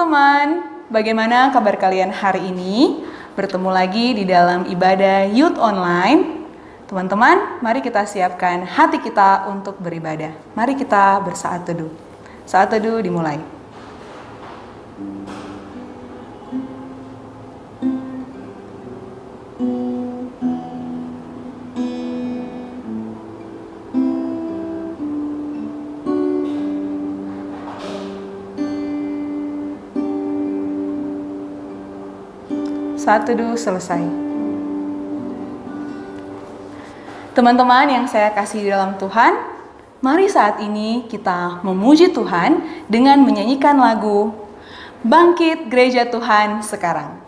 teman-teman, bagaimana kabar kalian hari ini? Bertemu lagi di dalam ibadah Youth Online. Teman-teman, mari kita siapkan hati kita untuk beribadah. Mari kita bersaat teduh. Saat teduh dimulai. Saat teduh selesai. Teman-teman yang saya kasih di dalam Tuhan, mari saat ini kita memuji Tuhan dengan menyanyikan lagu Bangkit Gereja Tuhan Sekarang.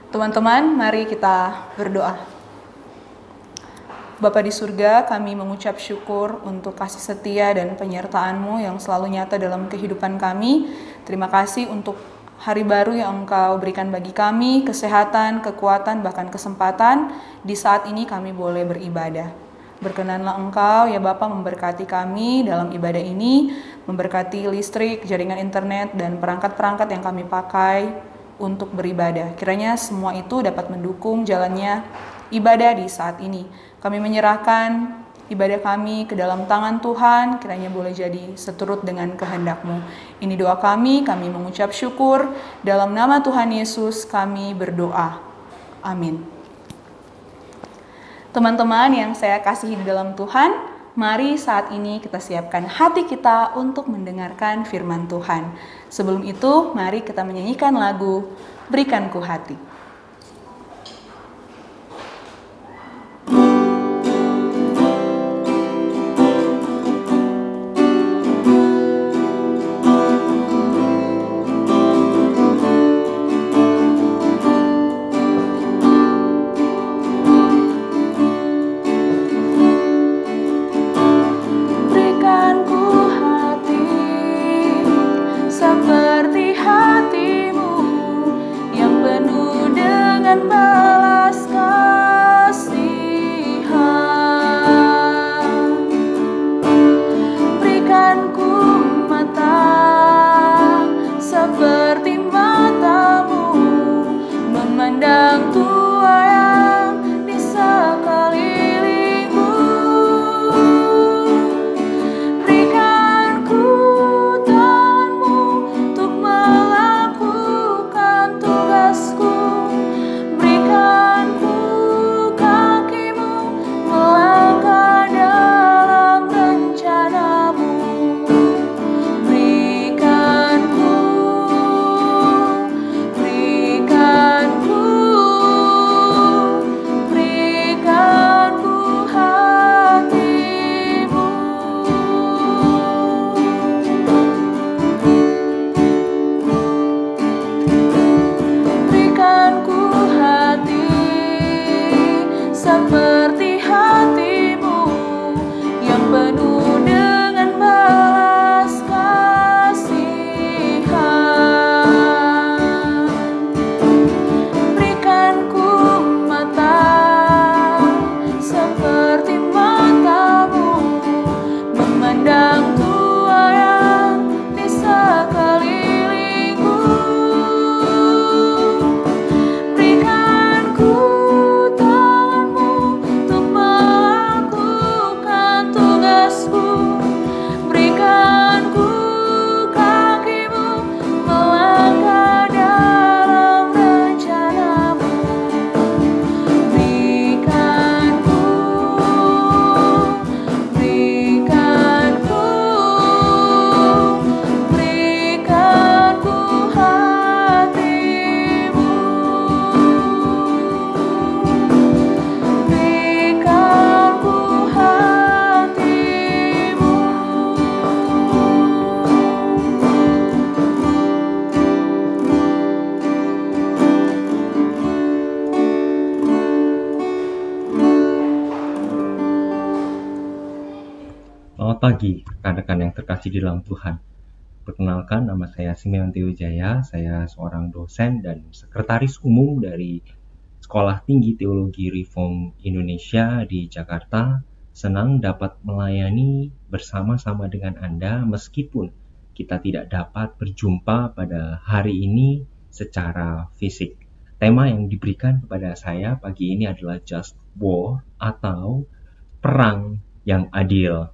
Teman-teman, mari kita berdoa. Bapa di surga, kami mengucap syukur untuk kasih setia dan penyertaan-Mu yang selalu nyata dalam kehidupan kami. Terima kasih untuk hari baru yang Engkau berikan bagi kami, kesehatan, kekuatan, bahkan kesempatan. Di saat ini kami boleh beribadah. Berkenanlah Engkau, ya Bapa, memberkati kami dalam ibadah ini, memberkati listrik, jaringan internet, dan perangkat-perangkat yang kami pakai untuk beribadah. Kiranya semua itu dapat mendukung jalannya ibadah di saat ini. Kami menyerahkan ibadah kami ke dalam tangan Tuhan, kiranya boleh jadi seturut dengan kehendak-Mu. Ini doa kami mengucap syukur. Dalam nama Tuhan Yesus kami berdoa. Amin. Teman-teman yang saya kasihi di dalam Tuhan, mari saat ini kita siapkan hati kita untuk mendengarkan firman Tuhan. Sebelum itu, mari kita menyanyikan lagu Berikan Ku Hati. Seperti hatimu yang penuh Berikanku mata seperti matamu, memandang Tua yang di sekelilingku. Berikanku tanganmu untuk melakukan tugasku. Berikanku kakimu melangkah dalam rencanamu. Berikanku hatimu. Berikanku hati seperti hatimu yang penuh dengan belas kasihan. Berikanku mata seperti matamu, memandang Tua yang di sekelilingku. Berikanku tanganmu untuk melakukan tugasku. Berikanku kakimu melangkah dalam rencanamu. Berikanku hatimu. Berikanku hatimu. Selamat pagi, rekan-rekan yang terkasih di dalam Tuhan. Perkenalkan, nama saya Simeon Teo Jaya. Saya seorang dosen dan sekretaris umum dari Sekolah Tinggi Teologi Reform Indonesia di Jakarta. Senang dapat melayani bersama-sama dengan Anda meskipun kita tidak dapat berjumpa pada hari ini secara fisik. Tema yang diberikan kepada saya pagi ini adalah Just War atau Perang yang Adil.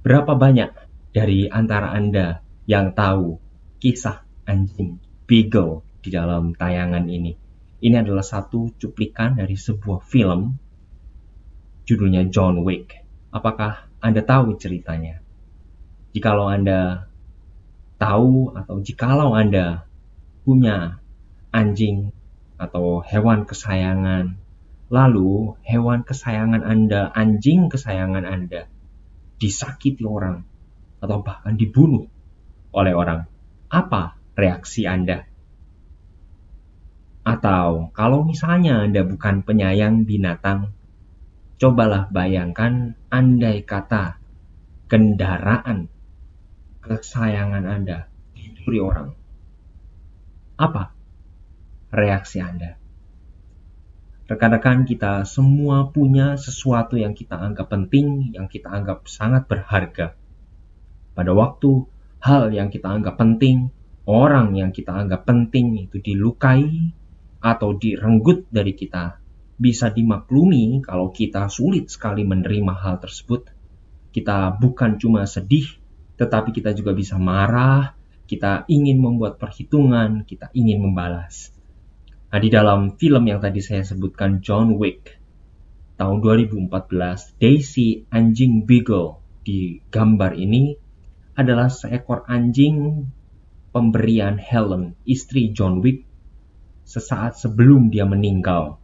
Berapa banyak dari antara Anda yang tahu kisah anjing Beagle di dalam tayangan ini? Ini adalah satu cuplikan dari sebuah film judulnya John Wick. Apakah Anda tahu ceritanya? Jikalau Anda tahu atau jikalau Anda punya anjing atau hewan kesayangan, lalu hewan kesayangan Anda, anjing kesayangan Anda disakiti orang atau bahkan dibunuh oleh orang, apa reaksi Anda? Atau kalau misalnya Anda bukan penyayang binatang, cobalah bayangkan andai kata kendaraan kesayangan Anda dicuri orang. Apa reaksi Anda? Rekan-rekan, kita semua punya sesuatu yang kita anggap penting, yang kita anggap sangat berharga. Pada waktu hal yang kita anggap penting, orang yang kita anggap penting itu dilukai atau direnggut dari kita, bisa dimaklumi kalau kita sulit sekali menerima hal tersebut. Kita bukan cuma sedih, tetapi kita juga bisa marah, kita ingin membuat perhitungan, kita ingin membalas. Nah, di dalam film yang tadi saya sebutkan, John Wick, tahun 2014, Daisy anjing Beagle di gambar ini adalah seekor anjing pemberian Helen, istri John Wick, sesaat sebelum dia meninggal.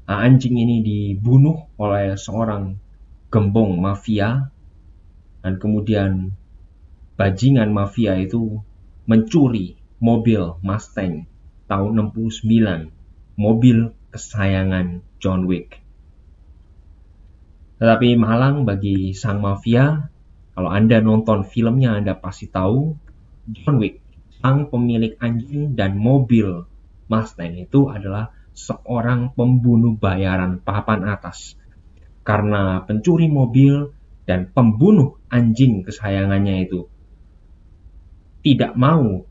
Nah, anjing ini dibunuh oleh seorang gembong mafia, dan kemudian bajingan mafia itu mencuri mobil Mustang tahun 69, mobil kesayangan John Wick. Tetapi malang bagi sang mafia, kalau Anda nonton filmnya Anda pasti tahu, John Wick, sang pemilik anjing dan mobil Mustang itu adalah seorang pembunuh bayaran papan atas. Karena pencuri mobil dan pembunuh anjing kesayangannya itu tidak mau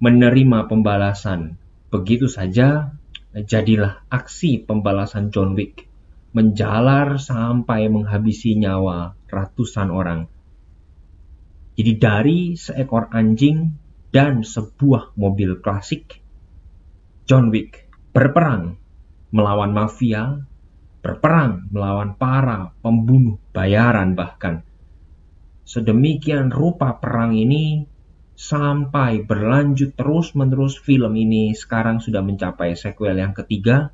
menerima pembalasan, begitu saja jadilah aksi pembalasan John Wick menjalar sampai menghabisi nyawa ratusan orang. Jadi dari seekor anjing dan sebuah mobil klasik, John Wick berperang melawan mafia, berperang melawan para pembunuh bayaran bahkan. Sedemikian rupa perang ini sampai berlanjut terus-menerus. Film ini sekarang sudah mencapai sequel yang ketiga,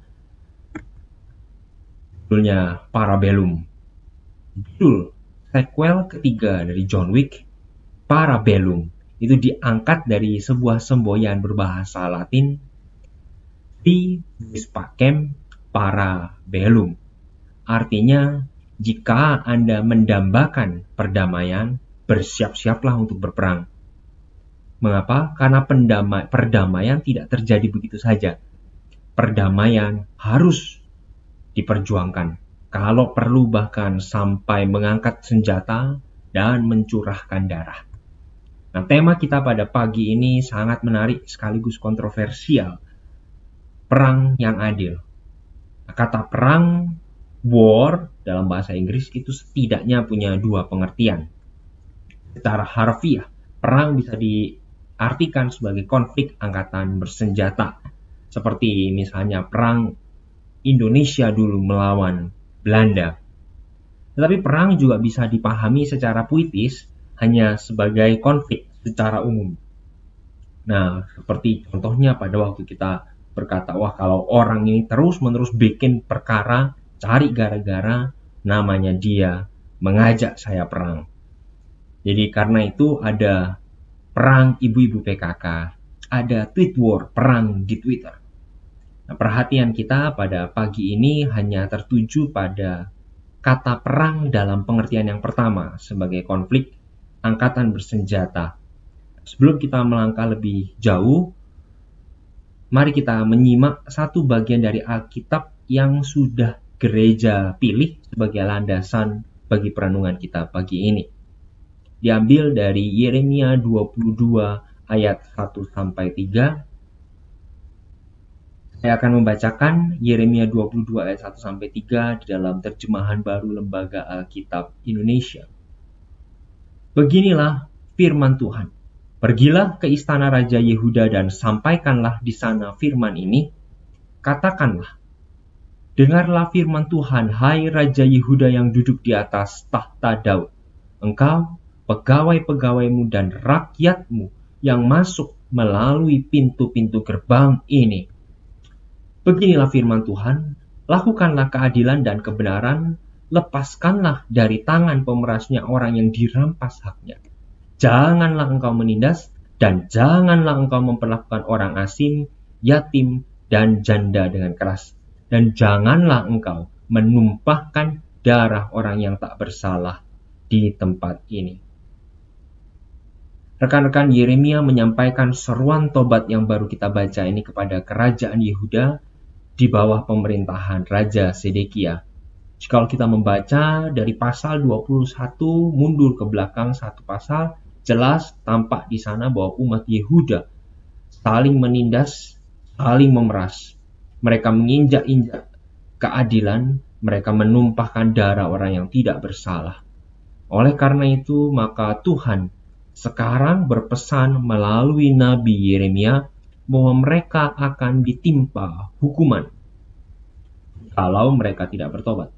judulnya Parabellum. Judul sequel ketiga dari John Wick, Parabellum, itu diangkat dari sebuah semboyan berbahasa Latin, di vis pacem parabellum. Artinya, jika Anda mendambakan perdamaian, bersiap-siaplah untuk berperang. Mengapa? Karena perdamaian tidak terjadi begitu saja. Perdamaian harus diperjuangkan. Kalau perlu bahkan sampai mengangkat senjata dan mencurahkan darah. Nah, tema kita pada pagi ini sangat menarik sekaligus kontroversial. Perang yang adil. Nah, kata perang, war, dalam bahasa Inggris itu setidaknya punya dua pengertian. Secara harfiah, perang bisa diartikan sebagai konflik angkatan bersenjata. Seperti misalnya perang Indonesia dulu melawan Belanda. Tetapi perang juga bisa dipahami secara puitis hanya sebagai konflik secara umum. Nah, seperti contohnya pada waktu kita berkata, wah kalau orang ini terus-menerus bikin perkara, cari gara-gara, namanya dia mengajak saya perang. Jadi karena itu ada perang ibu-ibu PKK, ada tweet war, perang di Twitter. Nah, perhatian kita pada pagi ini hanya tertuju pada kata perang dalam pengertian yang pertama sebagai konflik angkatan bersenjata. Sebelum kita melangkah lebih jauh, mari kita menyimak satu bagian dari Alkitab yang sudah gereja pilih sebagai landasan bagi perenungan kita pagi ini. Diambil dari Yeremia 22 ayat 1-3. Saya akan membacakan Yeremia 22 ayat 1-3 di dalam terjemahan baru Lembaga Alkitab Indonesia. Beginilah firman Tuhan. Pergilah ke istana Raja Yehuda dan sampaikanlah di sana firman ini. Katakanlah, dengarlah firman Tuhan, hai Raja Yehuda yang duduk di atas tahta Daud. Engkau, pegawai-pegawaimu dan rakyatmu yang masuk melalui pintu-pintu gerbang ini. Beginilah firman Tuhan, lakukanlah keadilan dan kebenaran, lepaskanlah dari tangan pemerasnya orang yang dirampas haknya. Janganlah engkau menindas dan janganlah engkau memperlakukan orang asing, yatim, dan janda dengan keras. Dan janganlah engkau menumpahkan darah orang yang tak bersalah di tempat ini. Rekan-rekan, Yeremia menyampaikan seruan tobat yang baru kita baca ini kepada kerajaan Yehuda di bawah pemerintahan Raja Sedekia. Jika kita membaca dari pasal 21 mundur ke belakang satu pasal, jelas tampak di sana bahwa umat Yehuda saling menindas, saling memeras. Mereka menginjak-injak keadilan, mereka menumpahkan darah orang yang tidak bersalah. Oleh karena itu, maka Tuhan sekarang berpesan melalui Nabi Yeremia bahwa mereka akan ditimpa hukuman kalau mereka tidak bertobat.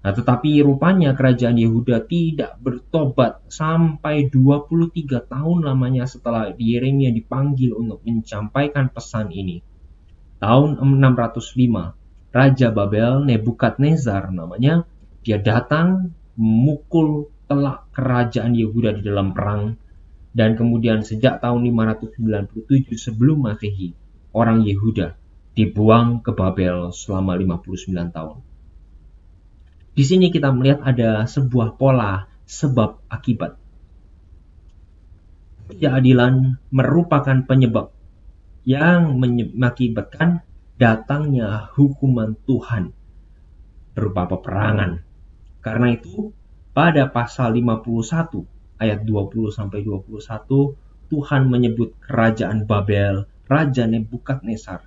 Nah, tetapi rupanya kerajaan Yehuda tidak bertobat sampai 23 tahun lamanya setelah Yeremia dipanggil untuk menyampaikan pesan ini. Tahun 605, Raja Babel, Nebukadnezar namanya, dia datang memukul telak kerajaan Yehuda di dalam perang. Dan kemudian sejak tahun 597 sebelum Masehi, orang Yehuda dibuang ke Babel selama 59 tahun. Di sini kita melihat ada sebuah pola sebab akibat. Ketidakadilan merupakan penyebab yang mengakibatkan datangnya hukuman Tuhan berupa peperangan. Karena itu, pada pasal 51 ayat 20-21, Tuhan menyebut kerajaan Babel, Raja Nebukadnezar,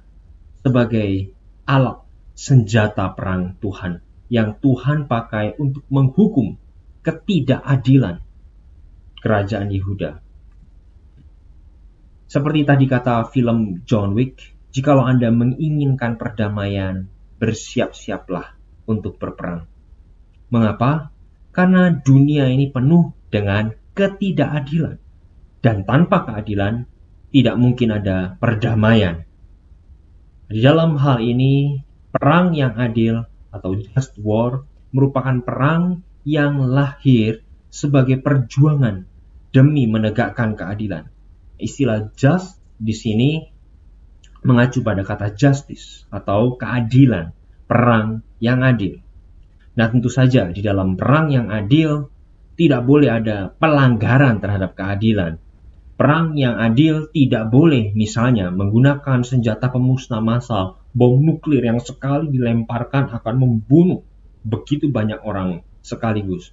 sebagai alat senjata perang Tuhan yang Tuhan pakai untuk menghukum ketidakadilan kerajaan Yehuda. Seperti tadi kata film John Wick, jikalau Anda menginginkan perdamaian, bersiap-siaplah untuk berperang. Mengapa? Karena dunia ini penuh dengan ketidakadilan. Dan tanpa keadilan, tidak mungkin ada perdamaian. Di dalam hal ini, perang yang adil atau just war merupakan perang yang lahir sebagai perjuangan demi menegakkan keadilan. Istilah just di sini mengacu pada kata justice atau keadilan, perang yang adil. Nah, tentu saja di dalam perang yang adil tidak boleh ada pelanggaran terhadap keadilan. Perang yang adil tidak boleh misalnya menggunakan senjata pemusnah massal, bom nuklir yang sekali dilemparkan akan membunuh begitu banyak orang sekaligus.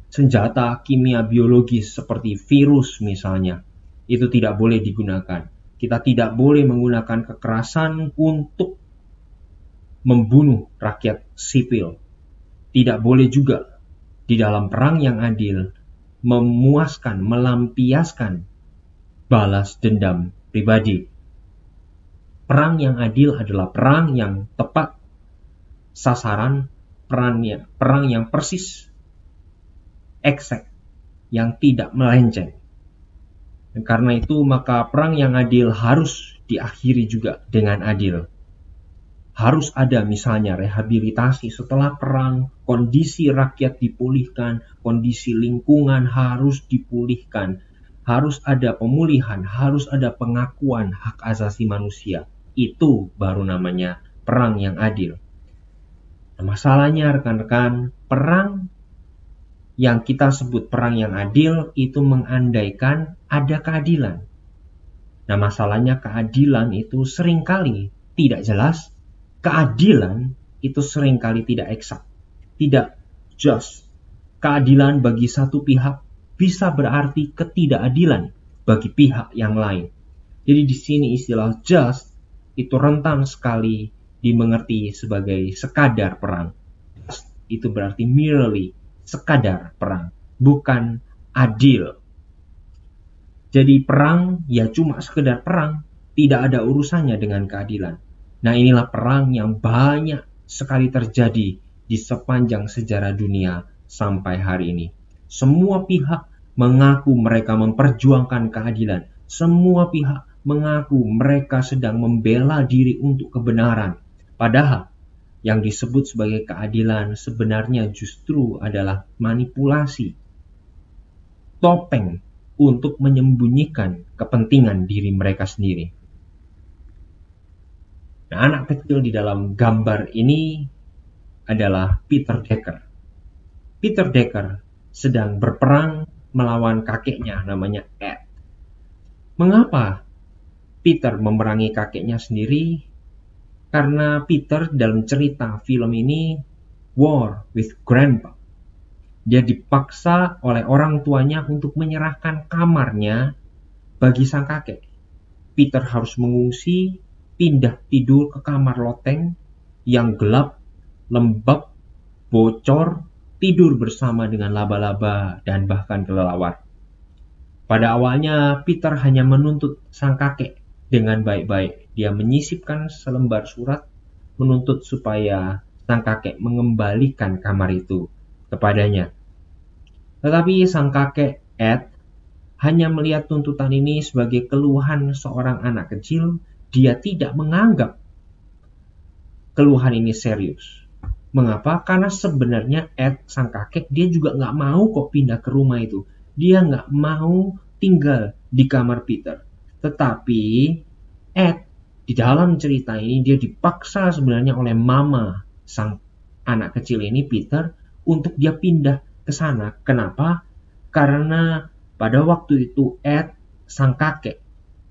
Senjata kimia biologis seperti virus misalnya, itu tidak boleh digunakan. Kita tidak boleh menggunakan kekerasan untuk membunuh rakyat sipil. Tidak boleh juga di dalam perang yang adil memuaskan, melampiaskan balas dendam pribadi. Perang yang adil adalah perang yang tepat sasaran, perang yang persis, exact, yang tidak melenceng. Dan karena itu maka perang yang adil harus diakhiri juga dengan adil. Harus ada misalnya rehabilitasi setelah perang, kondisi rakyat dipulihkan, kondisi lingkungan harus dipulihkan, harus ada pemulihan, harus ada pengakuan hak asasi manusia. Itu baru namanya perang yang adil. Nah, masalahnya rekan-rekan, perang yang kita sebut perang yang adil itu mengandaikan ada keadilan. Nah, masalahnya keadilan itu seringkali tidak jelas. Keadilan itu seringkali tidak eksak, tidak just. Keadilan bagi satu pihak bisa berarti ketidakadilan bagi pihak yang lain. Jadi di sini istilah just itu rentan sekali dimengerti sebagai sekadar perang. Just itu berarti merely, sekadar perang, bukan adil. Jadi perang ya cuma sekedar perang, tidak ada urusannya dengan keadilan. Nah, inilah perang yang banyak sekali terjadi di sepanjang sejarah dunia sampai hari ini. Semua pihak mengaku mereka memperjuangkan keadilan. Semua pihak mengaku mereka sedang membela diri untuk kebenaran. Padahal yang disebut sebagai keadilan sebenarnya justru adalah manipulasi, topeng untuk menyembunyikan kepentingan diri mereka sendiri. Nah, anak kecil di dalam gambar ini adalah Peter Decker. Peter Decker sedang berperang melawan kakeknya namanya Ed. Mengapa Peter memerangi kakeknya sendiri? Karena Peter dalam cerita film ini war with grandpa. Dia dipaksa oleh orang tuanya untuk menyerahkan kamarnya bagi sang kakek. Peter harus mengungsi, pindah tidur ke kamar loteng yang gelap, lembab, bocor, tidur bersama dengan laba-laba dan bahkan kelelawar. Pada awalnya Peter hanya menuntut sang kakek dengan baik-baik. Dia menyisipkan selembar surat menuntut supaya sang kakek mengembalikan kamar itu kepadanya. Tetapi sang kakek Ed hanya melihat tuntutan ini sebagai keluhan seorang anak kecil. Dia tidak menganggap keluhan ini serius. Mengapa? Karena sebenarnya Ed, sang kakek, dia juga nggak mau kok pindah ke rumah itu. Dia nggak mau tinggal di kamar Peter. Tetapi Ed, di dalam cerita ini, dia dipaksa sebenarnya oleh mama sang anak kecil ini, Peter, untuk dia pindah ke sana. Kenapa? Karena pada waktu itu Ed, sang kakek,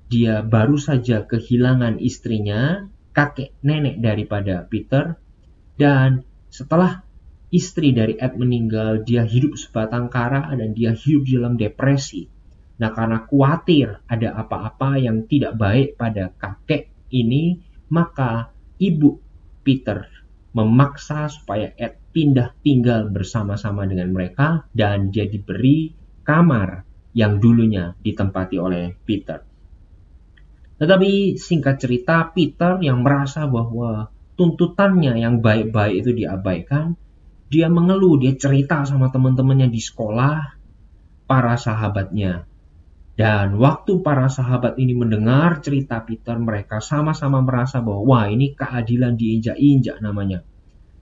dia baru saja kehilangan istrinya, kakek nenek daripada Peter, dan setelah istri dari Ed meninggal, dia hidup sebatang kara dan dia hidup dalam depresi. Nah, karena khawatir ada apa-apa yang tidak baik pada kakek ini, maka ibu Peter memaksa supaya Ed pindah tinggal bersama-sama dengan mereka dan dia diberi kamar yang dulunya ditempati oleh Peter. Tetapi singkat cerita, Peter yang merasa bahwa tuntutannya yang baik-baik itu diabaikan, dia mengeluh, dia cerita sama teman-temannya di sekolah, para sahabatnya. Dan waktu para sahabat ini mendengar cerita Peter, mereka sama-sama merasa bahwa wah, ini keadilan diinjak-injak namanya.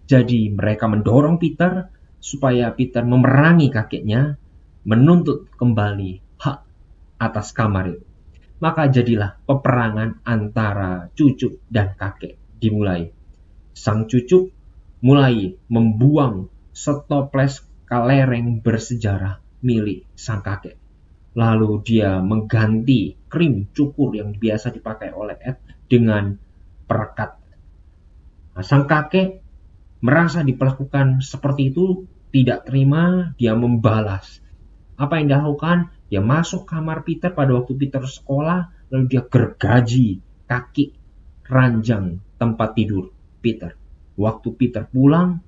Jadi mereka mendorong Peter supaya Peter memerangi kakeknya, menuntut kembali hak atas kamar itu. Maka jadilah peperangan antara cucu dan kakek dimulai. Sang cucu mulai membuang setoples kelereng bersejarah milik sang kakek. Lalu dia mengganti krim cukur yang biasa dipakai oleh Ed dengan perekat. Nah, sang kakek merasa diperlakukan seperti itu, tidak terima, dia membalas. Apa yang dia lakukan? Dia masuk kamar Peter pada waktu Peter sekolah, lalu dia gergaji kaki ranjang tempat tidur Peter. Waktu Peter pulang,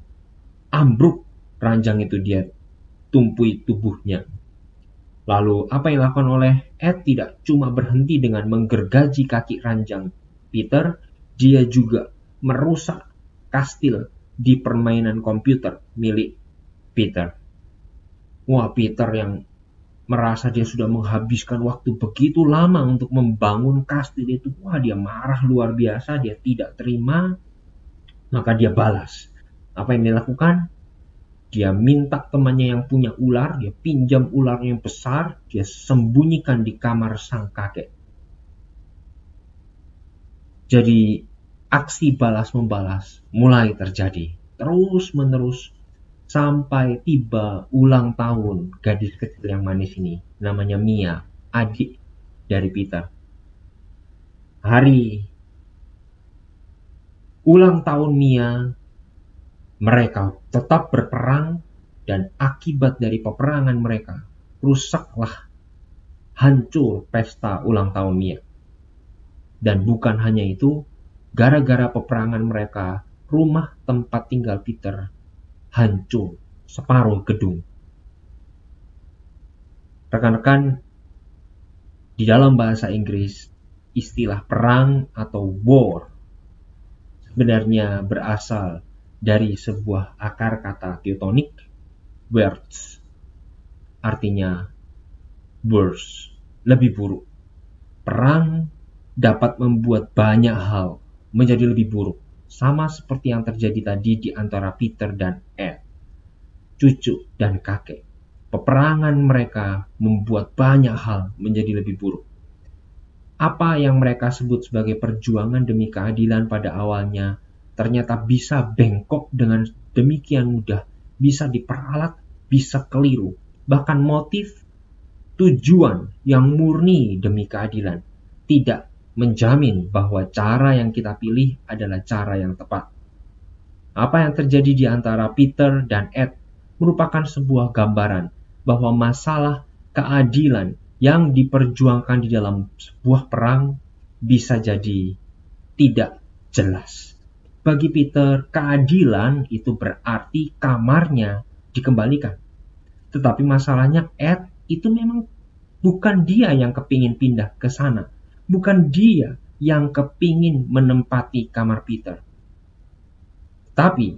ambruk ranjang itu, dia tumpui tubuhnya. Lalu apa yang dilakukan oleh Ed tidak cuma berhenti dengan menggergaji kaki ranjang Peter, dia juga merusak kastil di permainan komputer milik Peter. Wah, Peter yang merasa dia sudah menghabiskan waktu begitu lama untuk membangun kastil itu, wah, dia marah luar biasa, dia tidak terima. Maka dia balas. Apa yang dia lakukan? Dia minta temannya yang punya ular, dia pinjam ularnya yang besar, dia sembunyikan di kamar sang kakek. Jadi aksi balas-membalas mulai terjadi terus-menerus sampai tiba ulang tahun gadis kecil yang manis ini. Namanya Mia, adik dari Peter. Hari ulang tahun Mia, mereka tetap berperang dan akibat dari peperangan mereka, rusaklah, hancur pesta ulang tahun Mia. Dan bukan hanya itu, gara-gara peperangan mereka, rumah tempat tinggal Peter hancur, separuh gedung. Rekan-rekan, di dalam bahasa Inggris, istilah perang atau war sebenarnya berasal dari sebuah akar kata Teutonic, words, artinya worse, lebih buruk. Perang dapat membuat banyak hal menjadi lebih buruk, sama seperti yang terjadi tadi di antara Peter dan Ed, cucu dan kakek. Peperangan mereka membuat banyak hal menjadi lebih buruk. Apa yang mereka sebut sebagai perjuangan demi keadilan pada awalnya ternyata bisa bengkok dengan demikian mudah, bisa diperalat, bisa keliru. Bahkan motif, tujuan yang murni demi keadilan tidak menjamin bahwa cara yang kita pilih adalah cara yang tepat. Apa yang terjadi di antara Peter dan Ed merupakan sebuah gambaran bahwa masalah keadilan yang diperjuangkan di dalam sebuah perang bisa jadi tidak jelas. Bagi Peter, keadilan itu berarti kamarnya dikembalikan. Tetapi masalahnya Ed itu memang bukan dia yang kepingin pindah ke sana. Bukan dia yang kepingin menempati kamar Peter. Tapi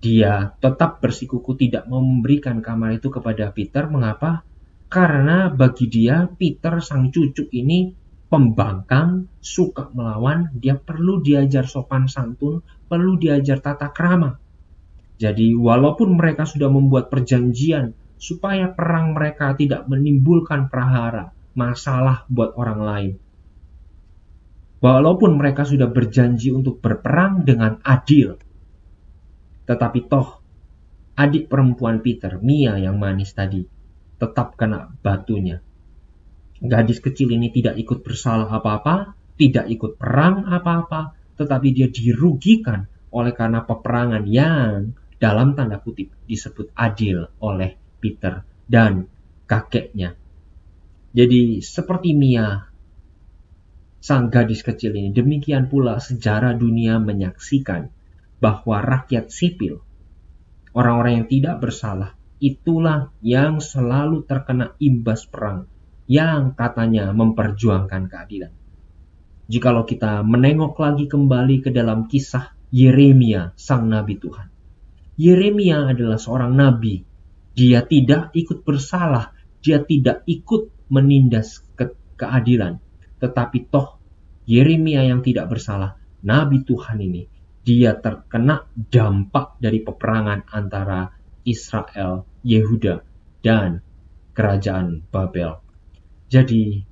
dia tetap bersikuku tidak mau memberikan kamar itu kepada Peter. Mengapa? Karena bagi dia, Peter sang cucu ini pembangkang, suka melawan, dia perlu diajar sopan santun, perlu diajar tata krama. Jadi walaupun mereka sudah membuat perjanjian supaya perang mereka tidak menimbulkan prahara, masalah buat orang lain. Walaupun mereka sudah berjanji untuk berperang dengan adil, tetapi toh adik perempuan Peter, Mia yang manis tadi, tetap kena batunya. Gadis kecil ini tidak ikut bersalah apa-apa, tidak ikut perang apa-apa, tetapi dia dirugikan oleh karena peperangan yang dalam tanda kutip disebut adil oleh Peter dan kakeknya. Jadi seperti Mia, sang gadis kecil ini, demikian pula sejarah dunia menyaksikan bahwa rakyat sipil, orang-orang yang tidak bersalah, itulah yang selalu terkena imbas perang yang katanya memperjuangkan keadilan. Jikalau kita menengok lagi kembali ke dalam kisah Yeremia, sang nabi Tuhan. Yeremia adalah seorang nabi. Dia tidak ikut bersalah, dia tidak ikut menindas keadilan. Tetapi toh Yeremia yang tidak bersalah, nabi Tuhan ini, dia terkena dampak dari peperangan antara Israel, Yehuda, dan kerajaan Babel. Jadi,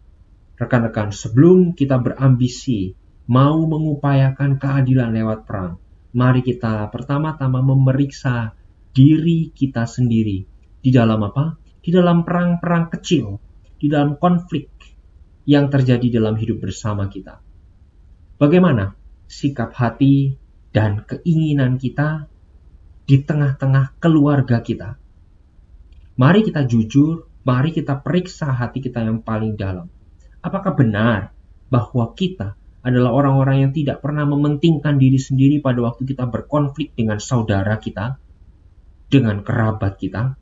rekan-rekan, sebelum kita berambisi mau mengupayakan keadilan lewat perang, mari kita pertama-tama memeriksa diri kita sendiri. Di dalam apa? Di dalam perang-perang kecil, di dalam konflik yang terjadi dalam hidup bersama kita. Bagaimana sikap hati dan keinginan kita di tengah-tengah keluarga kita? Mari kita jujur, mari kita periksa hati kita yang paling dalam. Apakah benar bahwa kita adalah orang-orang yang tidak pernah mementingkan diri sendiri pada waktu kita berkonflik dengan saudara kita, dengan kerabat kita?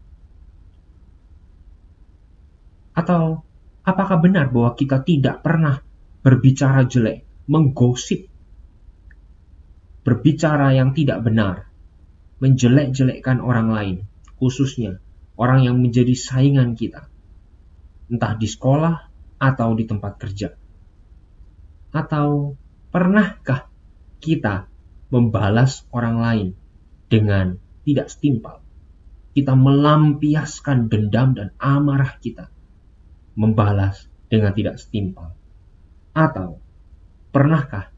Atau apakah benar bahwa kita tidak pernah berbicara jelek, menggosip, berbicara yang tidak benar, menjelek-jelekkan orang lain, khususnya orang yang menjadi saingan kita, entah di sekolah atau di tempat kerja? Atau pernahkah kita membalas orang lain dengan tidak setimpal? Kita melampiaskan dendam dan amarah kita, membalas dengan tidak setimpal. Atau pernahkah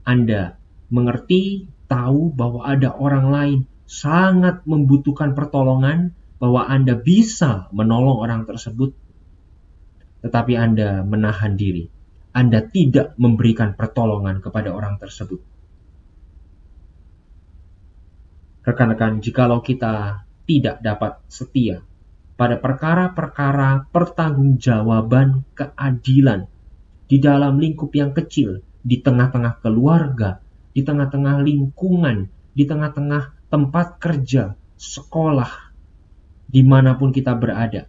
Anda mengerti, tahu bahwa ada orang lain sangat membutuhkan pertolongan, bahwa Anda bisa menolong orang tersebut, tetapi Anda menahan diri, Anda tidak memberikan pertolongan kepada orang tersebut? Rekan-rekan, jikalau kita tidak dapat setia pada perkara-perkara pertanggungjawaban keadilan di dalam lingkup yang kecil, di tengah-tengah keluarga, di tengah-tengah lingkungan, di tengah-tengah tempat kerja, sekolah, dimanapun kita berada,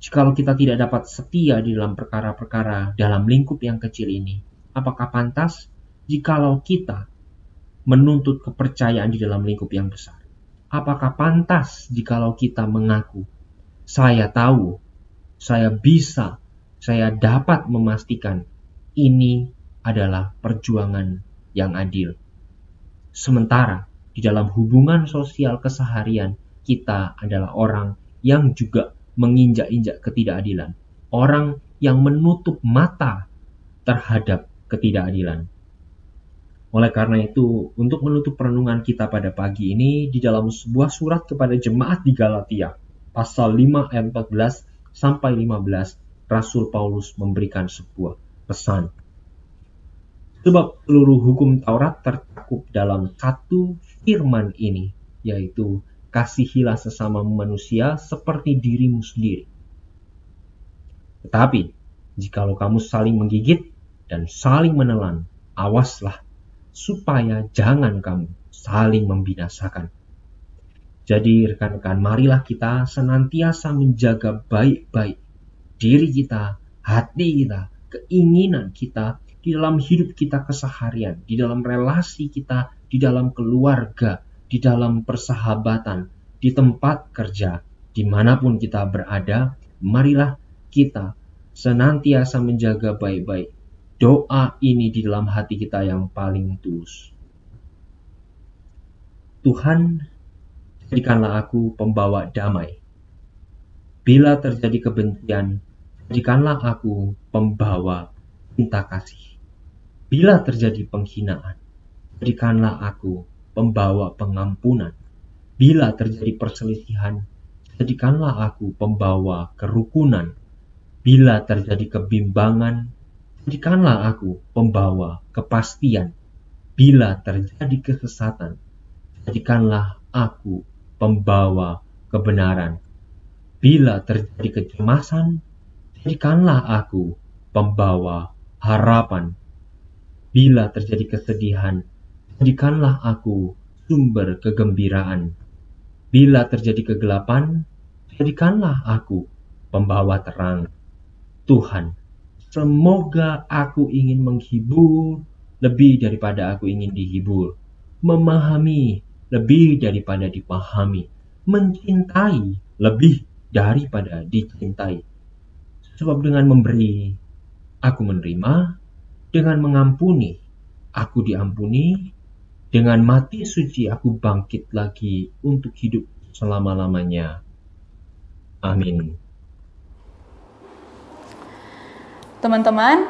jikalau kita tidak dapat setia di dalam perkara-perkara dalam lingkup yang kecil ini, apakah pantas jikalau kita menuntut kepercayaan di dalam lingkup yang besar? Apakah pantas jikalau kita mengaku, saya tahu, saya bisa, saya dapat memastikan ini adalah perjuangan yang adil? Sementara di dalam hubungan sosial keseharian, kita adalah orang yang juga menginjak-injak ketidakadilan, orang yang menutup mata terhadap ketidakadilan. Oleh karena itu, untuk menutup perenungan kita pada pagi ini, di dalam sebuah surat kepada jemaat di Galatia, pasal 5 ayat 14 sampai 15, Rasul Paulus memberikan sebuah pesan. Sebab seluruh hukum Taurat tercakup dalam satu firman ini, yaitu kasihilah sesama manusia seperti dirimu sendiri. Tetapi, jikalau kamu saling menggigit dan saling menelan, awaslah, supaya jangan kamu saling membinasakan. Jadi rekan-rekan, marilah kita senantiasa menjaga baik-baik diri kita, hati kita, keinginan kita, di dalam hidup kita keseharian, di dalam relasi kita, di dalam keluarga, di dalam persahabatan, di tempat kerja, dimanapun kita berada, marilah kita senantiasa menjaga baik-baik doa ini di dalam hati kita yang paling tulus. Tuhan, jadikanlah aku pembawa damai. Bila terjadi kebencian, jadikanlah aku pembawa cinta kasih. Bila terjadi penghinaan, jadikanlah aku pembawa pengampunan. Bila terjadi perselisihan, jadikanlah aku pembawa kerukunan. Bila terjadi kebimbangan, jadikanlah aku pembawa kepastian. Bila terjadi kesesatan, jadikanlah aku pembawa kebenaran. Bila terjadi kecemasan, jadikanlah aku pembawa harapan. Bila terjadi kesedihan, jadikanlah aku sumber kegembiraan. Bila terjadi kegelapan, jadikanlah aku pembawa terang. Tuhan, semoga aku ingin menghibur lebih daripada aku ingin dihibur, memahami lebih daripada dipahami, mencintai lebih daripada dicintai. Sebab dengan memberi, aku menerima, dengan mengampuni, aku diampuni, dengan mati suci aku bangkit lagi untuk hidup selama-lamanya. Amin. Teman-teman,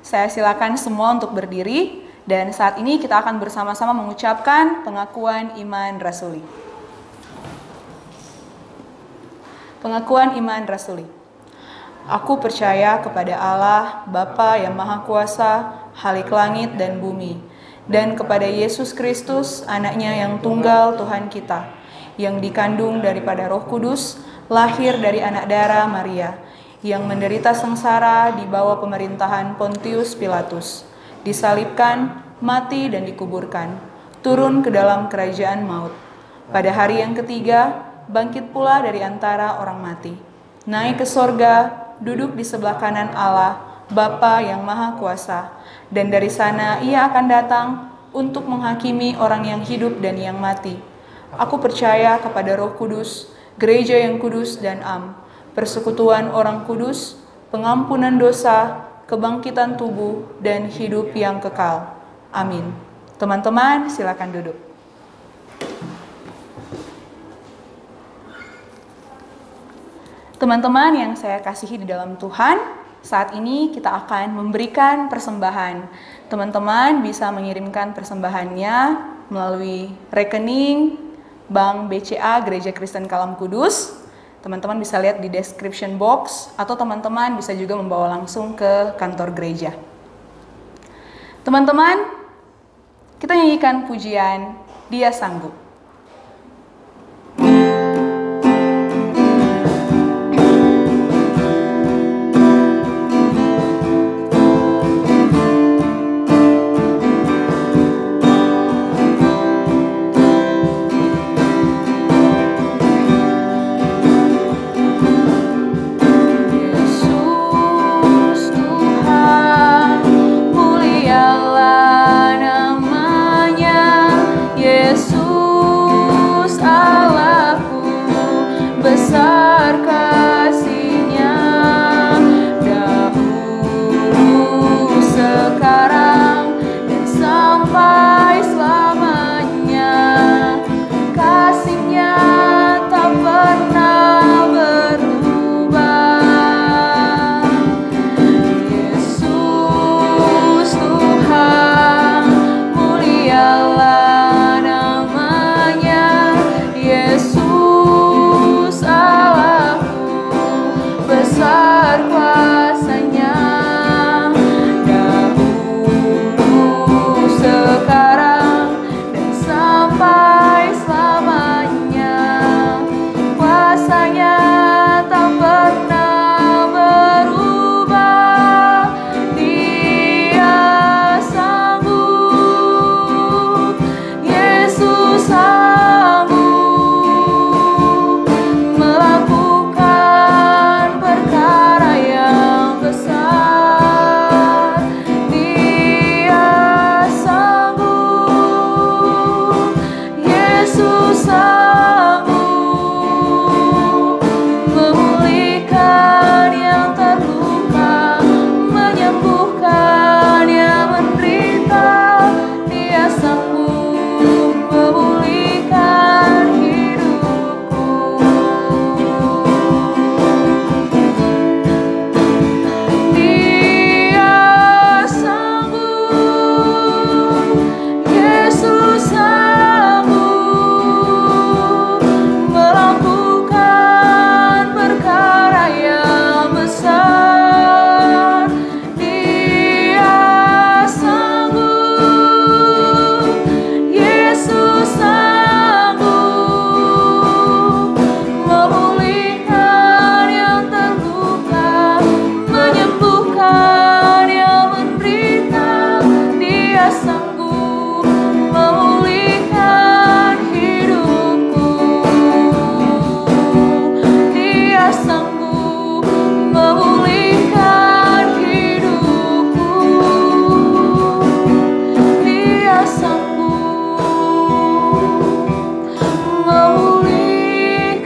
saya silakan semua untuk berdiri dan saat ini kita akan bersama-sama mengucapkan pengakuan iman rasuli. Pengakuan iman rasuli. Aku percaya kepada Allah, Bapa yang Maha Kuasa, Khalik langit dan bumi, dan kepada Yesus Kristus, anaknya yang tunggal Tuhan kita, yang dikandung daripada Roh Kudus, lahir dari anak darah Maria, yang menderita sengsara di bawah pemerintahan Pontius Pilatus, disalibkan, mati dan dikuburkan, turun ke dalam kerajaan maut. Pada hari yang ketiga, bangkit pula dari antara orang mati, naik ke sorga, duduk di sebelah kanan Allah, Bapa yang Maha Kuasa, dan dari sana ia akan datang untuk menghakimi orang yang hidup dan yang mati. Aku percaya kepada Roh Kudus, gereja yang kudus dan am, persekutuan orang kudus, pengampunan dosa, kebangkitan tubuh, dan hidup yang kekal. Amin. Teman-teman, silakan duduk. Teman-teman yang saya kasihi di dalam Tuhan, saat ini kita akan memberikan persembahan. Teman-teman bisa mengirimkan persembahannya melalui rekening Bank BCA Gereja Kristen Kalam Kudus. Teman-teman bisa lihat di description box, atau teman-teman bisa juga membawa langsung ke kantor gereja. Teman-teman, kita nyanyikan pujian Dia Sanggup. sanggup memulihkan hidupku. Dia sanggup memulihkan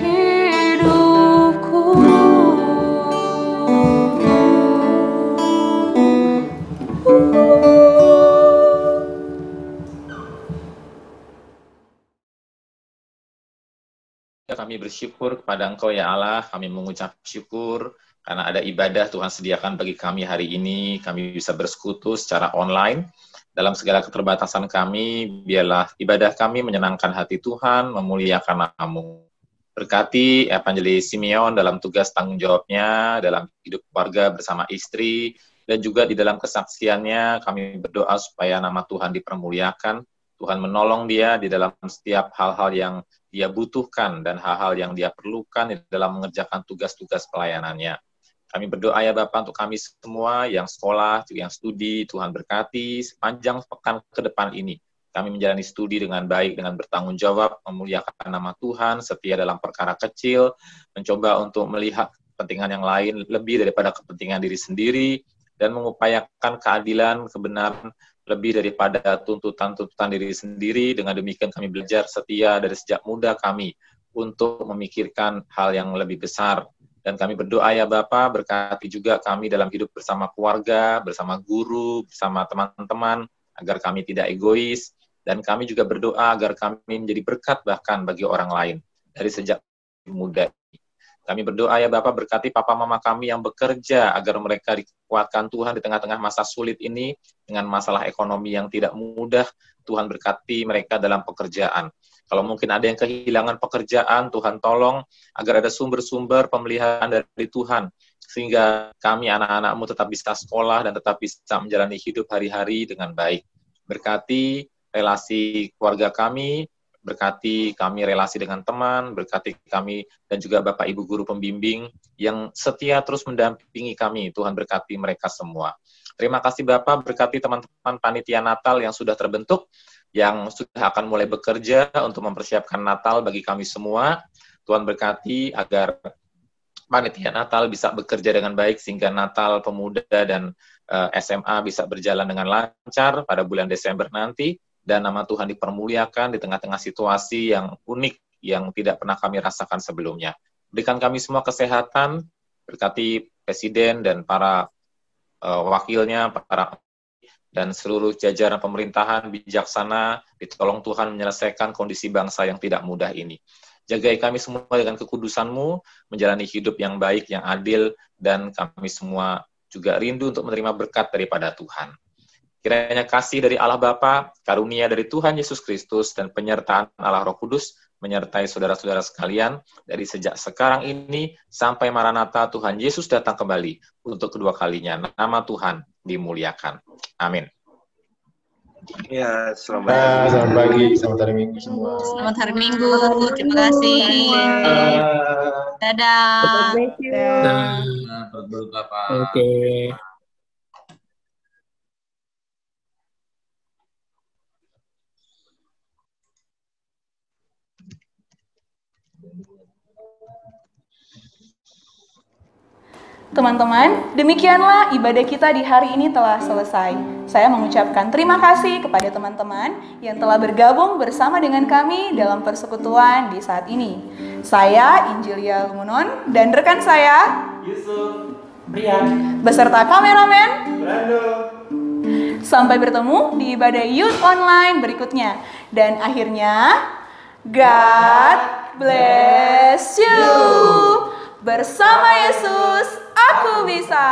hidupku. Kami bersyukur kepada Engkau ya Allah, kami mengucap syukur karena ada ibadah Tuhan sediakan bagi kami hari ini, kami bisa bersekutu secara online. Dalam segala keterbatasan kami, biarlah ibadah kami menyenangkan hati Tuhan, memuliakan nama-Mu. Berkati Evangelis Simeon dalam tugas tanggung jawabnya, dalam hidup keluarga bersama istri, dan juga di dalam kesaksiannya, kami berdoa supaya nama Tuhan dipermuliakan, Tuhan menolong dia di dalam setiap hal-hal yang dia butuhkan dan hal-hal yang dia perlukan di dalam mengerjakan tugas-tugas pelayanannya. Kami berdoa ya Bapak untuk kami semua yang sekolah, yang studi, Tuhan berkati sepanjang pekan ke depan ini. Kami menjalani studi dengan baik, dengan bertanggung jawab, memuliakan nama Tuhan, setia dalam perkara kecil, mencoba untuk melihat kepentingan yang lain lebih daripada kepentingan diri sendiri, dan mengupayakan keadilan, kebenaran, lebih daripada tuntutan-tuntutan diri sendiri. Dengan demikian kami belajar setia dari sejak muda kami untuk memikirkan hal yang lebih besar. Dan kami berdoa ya Bapa, berkati juga kami dalam hidup bersama keluarga, bersama guru, bersama teman-teman, agar kami tidak egois. Dan kami juga berdoa agar kami menjadi berkat bahkan bagi orang lain dari sejak muda. Kami berdoa ya Bapak, berkati papa mama kami yang bekerja agar mereka dikuatkan Tuhan di tengah-tengah masa sulit ini dengan masalah ekonomi yang tidak mudah. Tuhan berkati mereka dalam pekerjaan. Kalau mungkin ada yang kehilangan pekerjaan, Tuhan tolong agar ada sumber-sumber pemeliharaan dari Tuhan sehingga kami anak-anak-Mu tetap bisa sekolah dan tetap bisa menjalani hidup hari-hari dengan baik. Berkati relasi keluarga kami, berkati kami relasi dengan teman, berkati kami dan juga Bapak Ibu Guru Pembimbing yang setia terus mendampingi kami. Tuhan berkati mereka semua. Terima kasih Bapak, berkati teman-teman panitia Natal yang sudah terbentuk, yang sudah akan mulai bekerja untuk mempersiapkan Natal bagi kami semua. Tuhan berkati agar panitia Natal bisa bekerja dengan baik sehingga Natal Pemuda dan SMA bisa berjalan dengan lancar pada bulan Desember nanti. Dan nama Tuhan dipermuliakan di tengah-tengah situasi yang unik yang tidak pernah kami rasakan sebelumnya. Berikan kami semua kesehatan, berkati Presiden dan para wakilnya, dan seluruh jajaran pemerintahan bijaksana, ditolong Tuhan menyelesaikan kondisi bangsa yang tidak mudah ini. Jagai kami semua dengan kekudusan-Mu, menjalani hidup yang baik, yang adil, dan kami semua juga rindu untuk menerima berkat daripada Tuhan. Kiranya kasih dari Allah Bapa, karunia dari Tuhan Yesus Kristus, dan penyertaan Allah Roh Kudus menyertai saudara-saudara sekalian dari sejak sekarang ini sampai Maranatha Tuhan Yesus datang kembali untuk kedua kalinya. Nama Tuhan dimuliakan. Amin. Ya, selamat pagi, selamat hari Minggu semua. Selamat hari Minggu, terima kasih. Dadah. Oke. Teman-teman, demikianlah ibadah kita di hari ini telah selesai. Saya mengucapkan terima kasih kepada teman-teman yang telah bergabung bersama dengan kami dalam persekutuan di saat ini. Saya Injilia Lumunon dan rekan saya Yusuf, Brian, beserta kameramen Brando. Sampai bertemu di ibadah Youth Online berikutnya. Dan akhirnya, God bless you. Bersama Yesus, aku bisa.